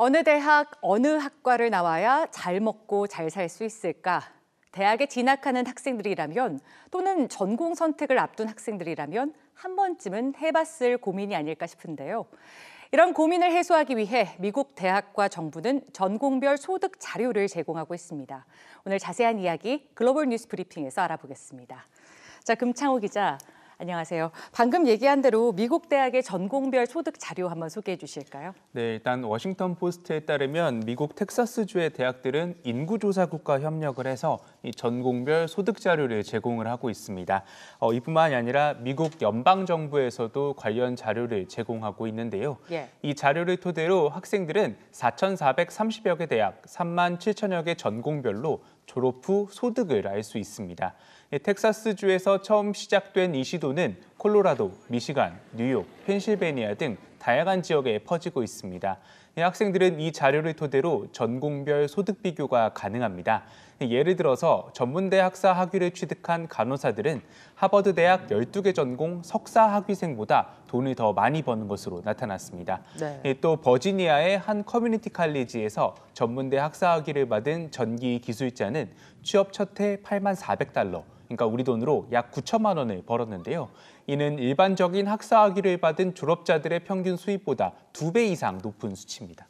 어느 대학, 어느 학과를 나와야 잘 먹고 잘 살 수 있을까? 대학에 진학하는 학생들이라면 또는 전공 선택을 앞둔 학생들이라면 한 번쯤은 해봤을 고민이 아닐까 싶은데요. 이런 고민을 해소하기 위해 미국 대학과 정부는 전공별 소득 자료를 제공하고 있습니다. 오늘 자세한 이야기 글로벌 뉴스 브리핑에서 알아보겠습니다. 자, 금창호 기자, 안녕하세요. 방금 얘기한 대로 미국 대학의 전공별 소득 자료 한번 소개해 주실까요? 네, 일단 워싱턴 포스트에 따르면 미국 텍사스주의 대학들은 인구조사국과 협력을 해서 이 전공별 소득 자료를 제공을 하고 있습니다. 이뿐만이 아니라 미국 연방정부에서도 관련 자료를 제공하고 있는데요. 이 자료를 토대로 학생들은 4,430여 개 대학, 3만 7천여 개 전공별로 졸업 후 소득을 알 수 있습니다. 텍사스주에서 처음 시작된 이 시도는 콜로라도, 미시간, 뉴욕, 펜실베니아 등 다양한 지역에 퍼지고 있습니다. 학생들은 이 자료를 토대로 전공별 소득 비교가 가능합니다. 예를 들어서 전문대 학사 학위를 취득한 간호사들은 하버드 대학 12개 전공 석사 학위생보다 돈을 더 많이 버는 것으로 나타났습니다. 네. 또 버지니아의 한 커뮤니티 칼리지에서 전문대 학사 학위를 받은 전기 기술자는 취업 첫 해 8만 400달러, 그러니까 우리 돈으로 약 9천만 원을 벌었는데요. 이는 일반적인 학사 학위를 받은 졸업자들의 평균 수입보다 2배 이상 높은 수치입니다.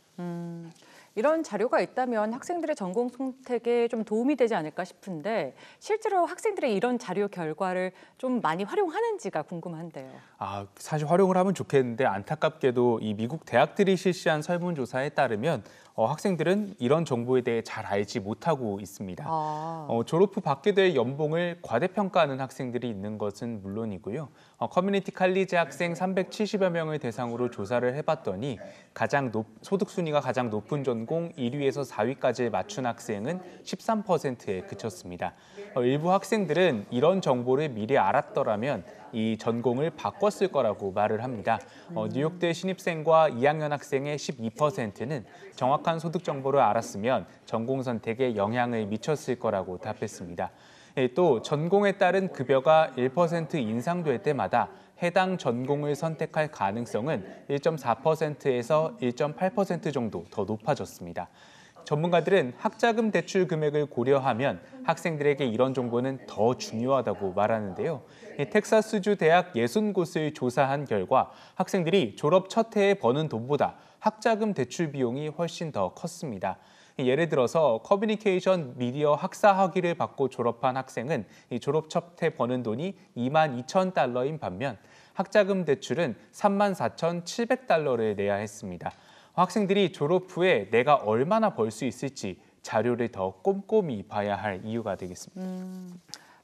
이런 자료가 있다면 학생들의 전공 선택에 좀 도움이 되지 않을까 싶은데 실제로 학생들의 이런 자료 결과를 좀 많이 활용하는지가 궁금한데요. 사실 활용을 하면 좋겠는데 안타깝게도 이 미국 대학들이 실시한 설문조사에 따르면 학생들은 이런 정보에 대해 잘 알지 못하고 있습니다. 졸업 후 받게 될 연봉을 과대평가하는 학생들이 있는 것은 물론이고요. 커뮤니티 칼리지 학생 370여 명을 대상으로 조사를 해봤더니 소득 순위가 가장 높은 전공 1위에서 4위까지 맞춘 학생은 13%에 그쳤습니다. 일부 학생들은 이런 정보를 미리 알았더라면 이 전공을 바꿨을 거라고 말을 합니다. 뉴욕대 신입생과 2학년 학생의 12%는 정확한 소득 정보를 알았으면 전공 선택에 영향을 미쳤을 거라고 답했습니다. 또 전공에 따른 급여가 1% 인상될 때마다 해당 전공을 선택할 가능성은 1.4%에서 1.8% 정도 더 높아졌습니다. 전문가들은 학자금 대출 금액을 고려하면 학생들에게 이런 정보는 더 중요하다고 말하는데요. 텍사스주 대학 60곳을 조사한 결과 학생들이 졸업 첫 해에 버는 돈보다 학자금 대출 비용이 훨씬 더 컸습니다. 예를 들어서 커뮤니케이션 미디어 학사 학위를 받고 졸업한 학생은 졸업 첫 해 버는 돈이 2만 2천 달러인 반면 학자금 대출은 3만 4,700달러를 내야 했습니다. 학생들이 졸업 후에 내가 얼마나 벌 수 있을지 자료를 더 꼼꼼히 봐야 할 이유가 되겠습니다.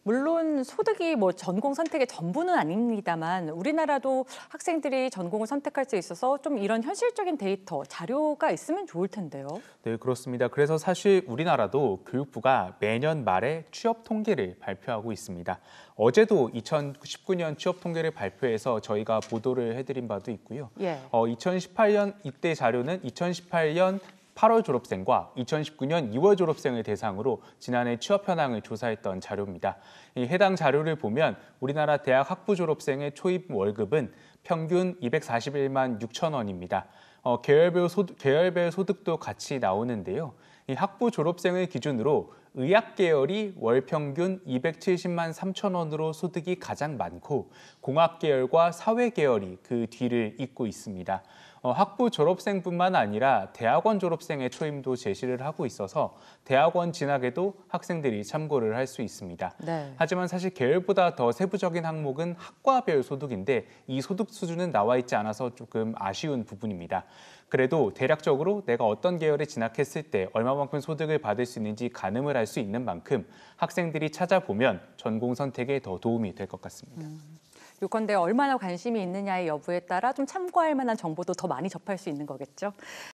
물론 소득이 전공 선택의 전부는 아닙니다만 우리나라도 학생들이 전공을 선택할 수 있어서 좀 이런 현실적인 데이터, 자료가 있으면 좋을 텐데요. 네, 그렇습니다. 그래서 사실 우리나라도 교육부가 매년 말에 취업 통계를 발표하고 있습니다. 어제도 2019년 취업 통계를 발표해서 저희가 보도를 해드린 바도 있고요. 2018년 이때 자료는 2018년 8월 졸업생과 2019년 2월 졸업생을 대상으로 지난해 취업 현황을 조사했던 자료입니다. 해당 자료를 보면 우리나라 대학 학부 졸업생의 초입 월급은 평균 241만 6천 원입니다. 계열별 소득도 같이 나오는데요. 이 학부 졸업생을 기준으로 의학 계열이 월 평균 270만 3천 원으로 소득이 가장 많고 공학 계열과 사회 계열이 그 뒤를 잇고 있습니다. 학부 졸업생뿐만 아니라 대학원 졸업생의 초임도 제시를 하고 있어서 대학원 진학에도 학생들이 참고를 할 수 있습니다. 네. 하지만 사실 계열보다 더 세부적인 항목은 학과별 소득인데 이 소득 수준은 나와 있지 않아서 조금 아쉬운 부분입니다. 그래도 대략적으로 내가 어떤 계열에 진학했을 때 얼마만큼 소득을 받을 수 있는지 가늠을 할 수 있는 만큼 학생들이 찾아보면 전공 선택에 더 도움이 될 것 같습니다. 요컨대 얼마나 관심이 있느냐의 여부에 따라 좀 참고할 만한 정보도 더 많이 접할 수 있는 거겠죠.